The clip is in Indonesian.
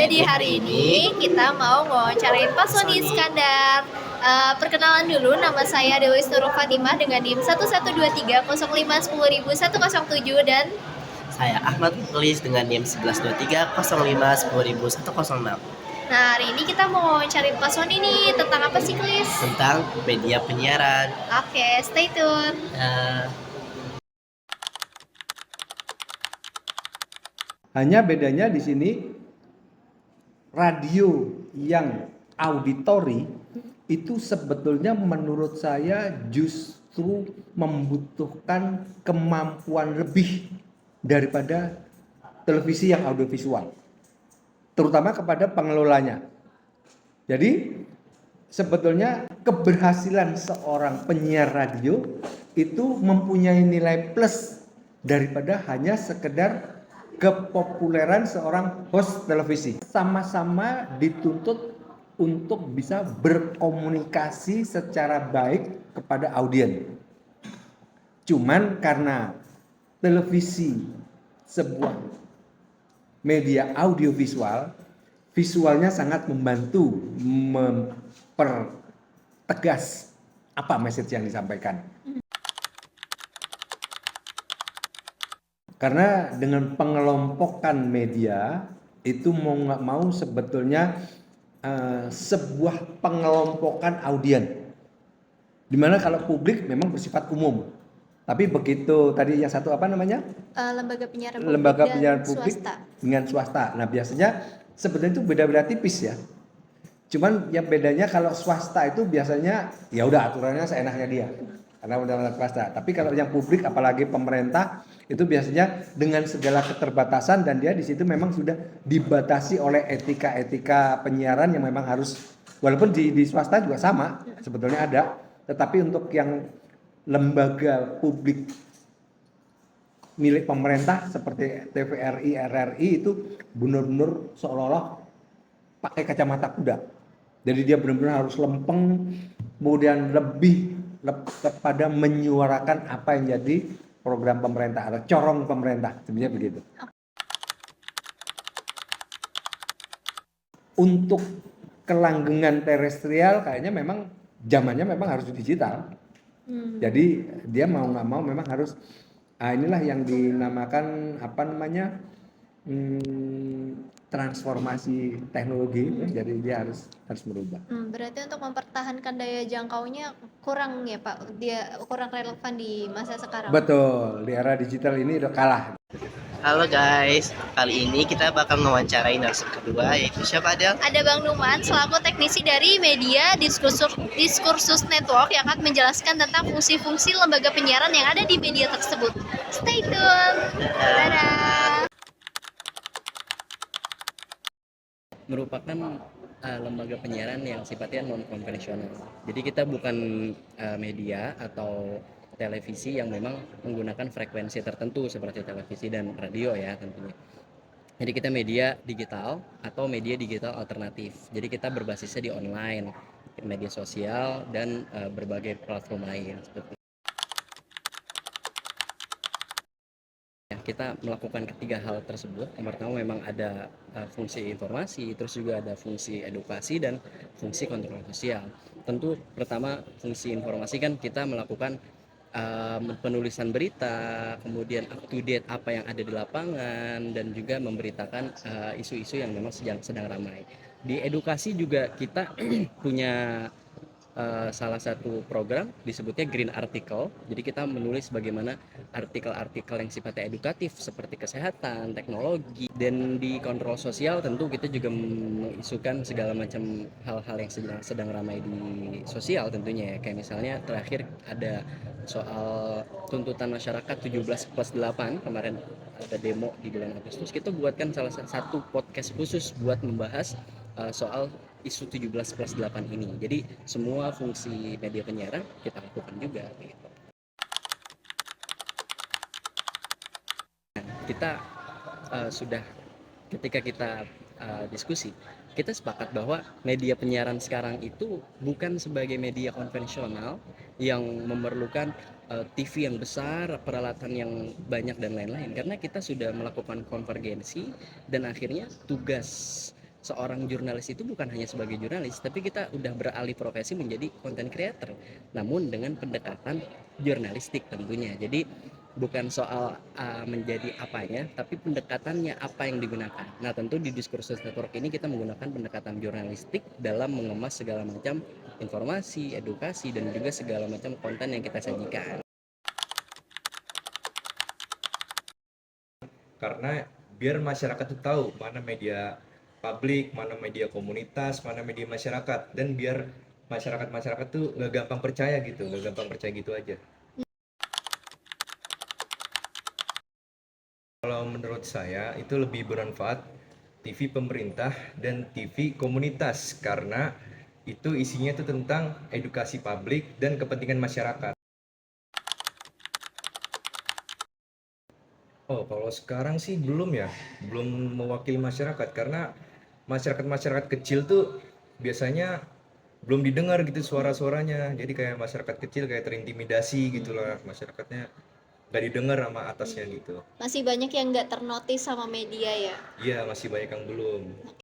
Jadi hari ini kita mau wawancarain Pak Sony Iskandar. Perkenalan dulu, nama saya Dewi Nurul Fatimah dengan NIM 112305100107 dan Saya Ahmad Tulis dengan NIM 112305100106. Nah, hari ini kita mau wawancarain Pak Sony nih tentang apa sih, Klis? Tentang media penyiaran. Oke, stay tune. Hanya bedanya di sini radio yang auditori itu sebetulnya menurut saya justru membutuhkan kemampuan lebih daripada televisi yang audiovisual, terutama kepada pengelolanya. Jadi sebetulnya keberhasilan seorang penyiar radio itu mempunyai nilai plus daripada hanya sekedar kepopuleran seorang host televisi. Sama-sama dituntut untuk bisa berkomunikasi secara baik kepada audiens. Cuman karena televisi sebuah media audiovisual, visualnya sangat membantu mempertegas apa message yang disampaikan. Karena dengan pengelompokan media itu mau nggak mau sebetulnya sebuah pengelompokan audiens. Dimana kalau publik memang bersifat umum, tapi begitu tadi yang satu apa namanya? Lembaga penyiaran publik dengan swasta. Nah biasanya sebenarnya itu beda-beda tipis ya. Cuman yang bedanya kalau swasta itu biasanya ya udah aturannya seenaknya dia. Karena undang-undang swasta. Tapi kalau yang publik apalagi pemerintah itu biasanya dengan segala keterbatasan dan dia di situ memang sudah dibatasi oleh etika-etika penyiaran yang memang harus, walaupun di swasta juga sama sebetulnya ada, tetapi untuk yang lembaga publik milik pemerintah seperti TVRI, RRI itu benar-benar seolah-olah pakai kacamata kuda. Jadi dia benar-benar harus lempeng, kemudian lebih kepada menyuarakan apa yang jadi program pemerintah atau corong pemerintah, sebenarnya begitu. Untuk kelanggengan terestrial kayaknya memang zamannya memang harus digital. Jadi dia mau nggak mau memang harus inilah yang dinamakan apa namanya transformasi teknologi, jadi dia harus merubah. Berarti untuk mempertahankan daya jangkaunya kurang ya Pak, dia kurang relevan di masa sekarang. Betul, di era digital ini udah kalah. Halo guys, kali ini kita bakal mewawancarai narasumber kedua, yaitu siapa Adel? Ada Bang Numan selaku teknisi dari media Diskursus Network yang akan menjelaskan tentang fungsi-fungsi lembaga penyiaran yang ada di media tersebut. Stay tune. Dadah. Merupakan lembaga penyiaran yang sifatnya non konvensional. Jadi kita bukan media atau televisi yang memang menggunakan frekuensi tertentu seperti televisi dan radio ya tentunya. Jadi kita media digital atau media digital alternatif. Jadi kita berbasisnya di online, media sosial dan berbagai platform lain seperti kita melakukan ketiga hal tersebut. Yang pertama memang ada fungsi informasi, terus juga ada fungsi edukasi dan fungsi kontrol sosial. Tentu pertama fungsi informasi kan kita melakukan penulisan berita, kemudian up to date apa yang ada di lapangan dan juga memberitakan isu-isu yang memang sedang ramai. Di edukasi juga kita punya salah satu program disebutnya Green Article. Jadi kita menulis bagaimana artikel-artikel yang sifatnya edukatif seperti kesehatan, teknologi, dan di kontrol sosial tentu kita juga mengisukan segala macam hal-hal yang sedang ramai di sosial tentunya ya. Kayak misalnya terakhir ada soal tuntutan masyarakat 17+8 kemarin ada demo di bulan Agustus. Kita buatkan salah satu podcast khusus buat membahas soal isu 17+8 ini. Jadi semua fungsi media penyiaran kita lakukan juga gitu. Kita sudah ketika kita diskusi, kita sepakat bahwa media penyiaran sekarang itu bukan sebagai media konvensional yang memerlukan TV yang besar, peralatan yang banyak dan lain-lain, karena kita sudah melakukan konvergensi dan akhirnya tugas seorang jurnalis itu bukan hanya sebagai jurnalis, tapi kita udah beralih profesi menjadi content creator, namun dengan pendekatan jurnalistik tentunya. Jadi bukan soal menjadi apanya, tapi pendekatannya apa yang digunakan. Nah, tentu di Diskursus Network ini kita menggunakan pendekatan jurnalistik dalam mengemas segala macam informasi, edukasi, dan juga segala macam konten yang kita sajikan. Karena biar masyarakat tuh tahu mana media publik, mana media komunitas, mana media masyarakat, dan biar masyarakat tuh gak gampang percaya gitu, gak gampang percaya gitu aja. Kalau menurut saya itu lebih bermanfaat TV pemerintah dan TV komunitas karena itu isinya tuh tentang edukasi publik dan kepentingan masyarakat. Oh, kalau sekarang sih belum ya, belum mewakili masyarakat karena masyarakat kecil tuh biasanya belum didengar gitu suara-suaranya. Jadi kayak masyarakat kecil kayak terintimidasi gitulah, masyarakatnya nggak didengar sama atasnya gitu. Masih banyak yang nggak ternotis sama media ya. Iya, masih banyak yang belum.